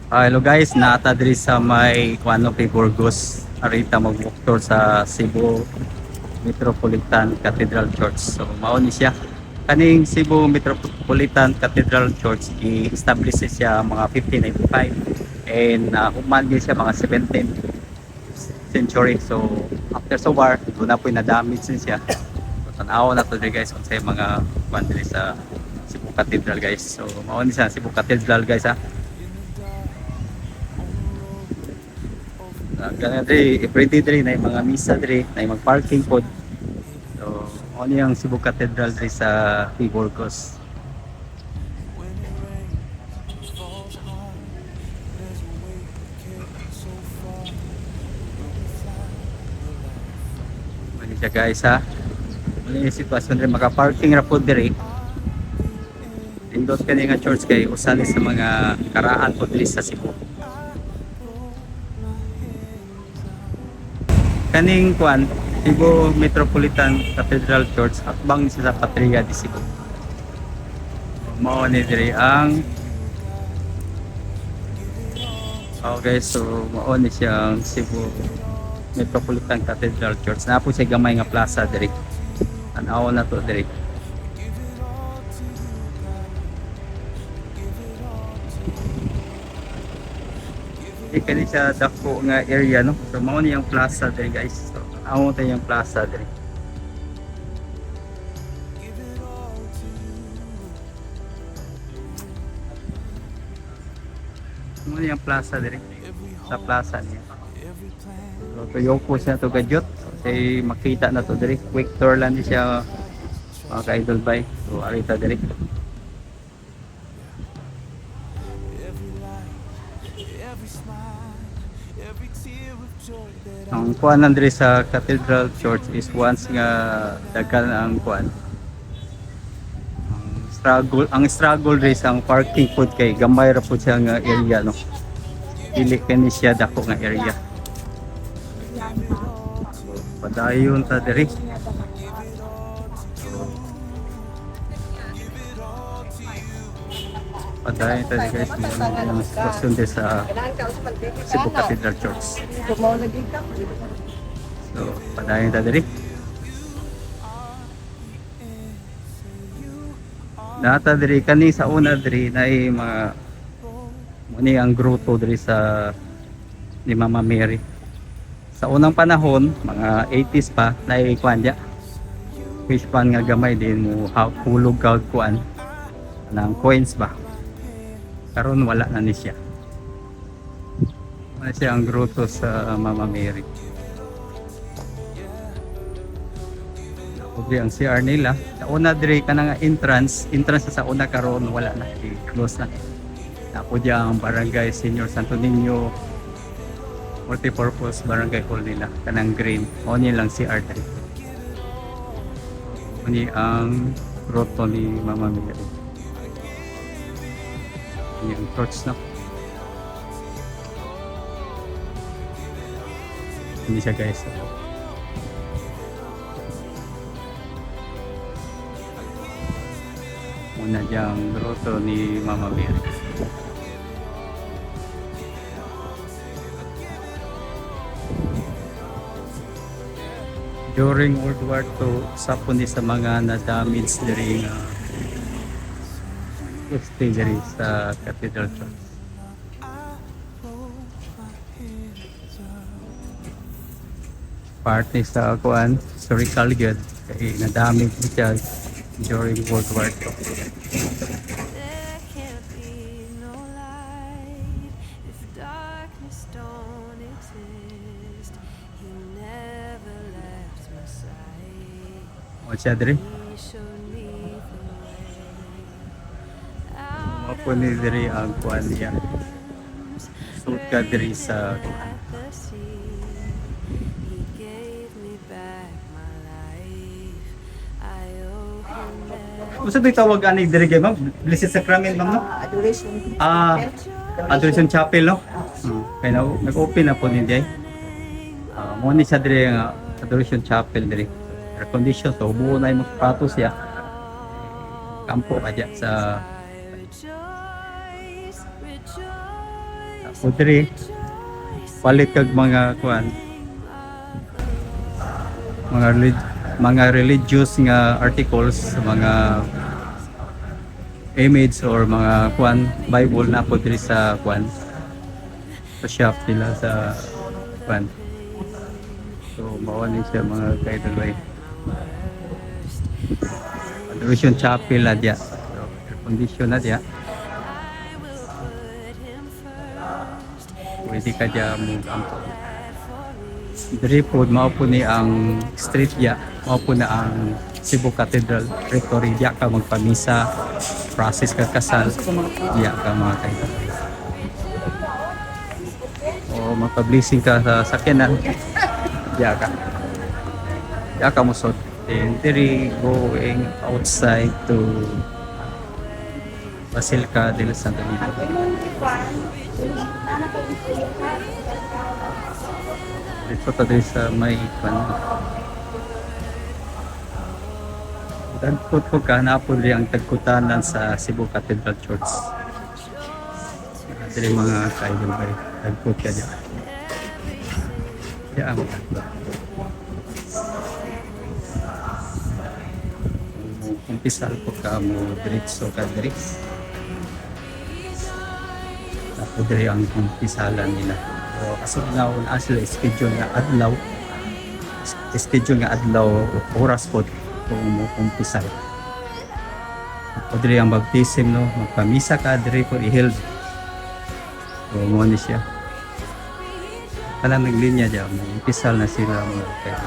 Hello guys, naata diri sa may Kuano kay Burgos. Arita mag-walk tour sa Cebu Metropolitan Cathedral Church. So mao ni siya. Kaning Cebu Metropolitan Cathedral Church i-establish siya mga 1595 and human din siya mga 17th century. So after so war, doon na po na-damage din siya. So tanaw na to diri guys kung sa mga kuan diri sa Cebu Cathedral guys. So mao ni siya Cebu Cathedral guys ha. Ganun diri, everyday diri na mga misa diri, na mag parking pod. So, ano yung Cebu Cathedral diri sa Burgos. Ano siya guys ha? Ano yung sitwasyon diri, maka-parking ra pod diri. Indot kani nga church kay usa sa mga karaan pod diri sa Cebu. Kaning kuan Cebu Metropolitan Cathedral Church hakbang sa Patria di Cebu. Mao ni diri ang okay, so mao ni siyang Cebu Metropolitan Cathedral Church. Na po siya gamay nga plaza diri. Tanaw na to diri. Di kani siya dako nga area no. So mao ni yung plaza diri guys. So amo ta yung plaza diri. Mao ni yung plaza diri. Sa plaza niya. So tuyo po siya to gadyot. So say makita na to diri. Quick tour lang di siya mga ka-idol bay. So arita diri. Ang kuan diri sa Cathedral Church is once nga daghan ang kuan. Ang struggle diri sa ang parking pod kay gamay ra pud siya nga area no. Dili kani siya dako nga area. Padayon ta diri. Padayon ta diri guys. Ang sitwasyon diri sa Cebu Cathedral Church. So, padayon ta diri. Nata diri kani sa una diri na mga muni ang gruto diri sa ni Mama Mary. Sa unang panahon, mga 80s pa, kuan dia. Fish pan nga gamay din mo hulog kag kuan ng coins ba. Karon wala na ni siya. Wala siya ang gruto sa Mama Mary. Diri ang CR nila. Sa una diri kana nga entrance sa una karon wala na, close na. Ako diya ang Barangay Senior Santo Niño multipurpose barangay hall nila kanang green. O ni lang CR diri. Ni ang grotto ni Mama Mary. Yung torch na. Hindi siya guys. Muna diyang grotto ni Mama Mary. During World War II, sa po ni sa mga na-damage diri nga stay diri sa Cathedral Church. Part ni sa kuan historical gyud kay na-damage siya during World War II. There can't be no light if darkness don't exist. He never left my side. O siya diri. He showed me the way Mo out po ni diri ang kuan niya. Suot ka diri sa at the sea. He gave me back my life. I owe him everything. Usa tay tawag ani diri kay ma'am? Blessed Sacrament ma'am no? Adoration. Adoration Chapel no? Kaya nag-open na po ni Jay. Mo ni siya diri nga Adoration Chapel diri. Air condition so buo na yung sapatos siya. Kampo ka dyan sa O diri palit kag mga kuan, mga religious nga articles, mga image or mga kuan Bible na po diri sa kuan sa shop nila sa kuan. So mao ni siya mga kaidol. Adoration Chapel na diya. So, air condition na diya. Pwede ka diya mo ampo. Diri po mao po ni ang street diya, mao po na ang Cebu Cathedral Rectory diya ka magpamisa, process ka kasal diya ka mga kaidol. O magpa-blessing ka sa sakyanan diya ka. Diya ka musod. And diri going outside to Basilica del Santo Niño. Dito ta diri sa may tagkot po ka na po diri ang tagkutanan sa Cebu Cathedral Church. Diri mga kaidol bay tagkot ka diya. Diya ang tagkot. Umpisal po ka mo diretso ka diri. Tapos diri ang umpisalan nila. So, kasi na sila schedule nga adlaw oras po kung mo umpisal. Tapos diri ang baptism no, magpamisa ka diri po i-held. So mo ni siya. Kala naglinya diya mo umpisal na sila mo kaya.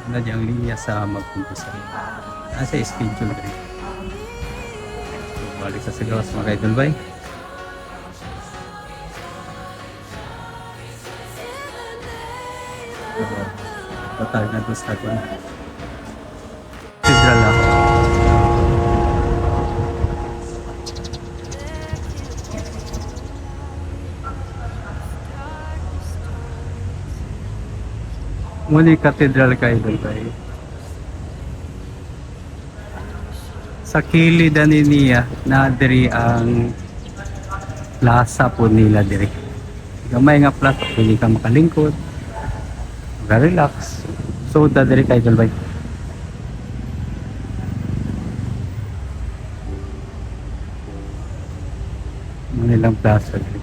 Na diyang linya sa mag-umpisa. Nasa schedule rin. So, balik sa sigawas mga kaidol bay. Total na doon sa kwan. Cathedral lang. Muli Cathedral kaidol bay. Sa kilid ani niya na diri ang plaza po nila diri. Gamay nga plaza, pwede ka makalingkod, mag-relax. So da diri kaidol bay. Manilang plaza diri.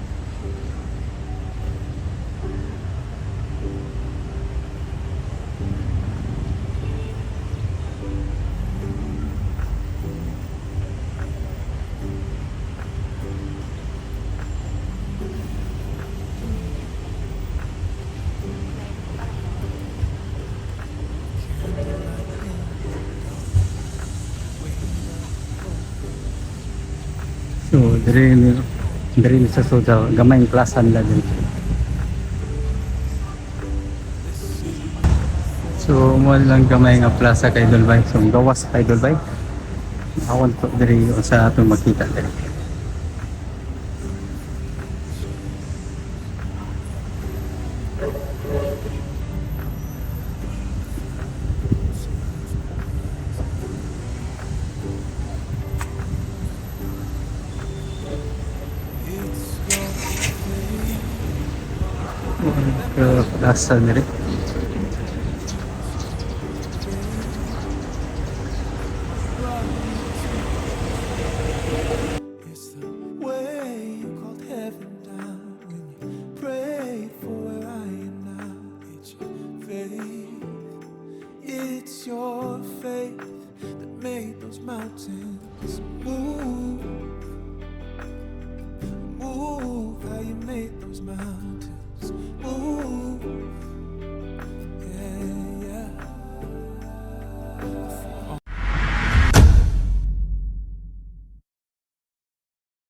So, diri sa Sudaw, gamay ang plaza nila din. So, mo lang gamay nga plaza kay Dolbay. So, gawas kay Dolbay. Awan po diri sa atong makita diri. Plaza diri. It's the way you called heaven down when you prayed for where I am now. It's your faith, it's your faith that made those mountains move. Move how you made those mountains.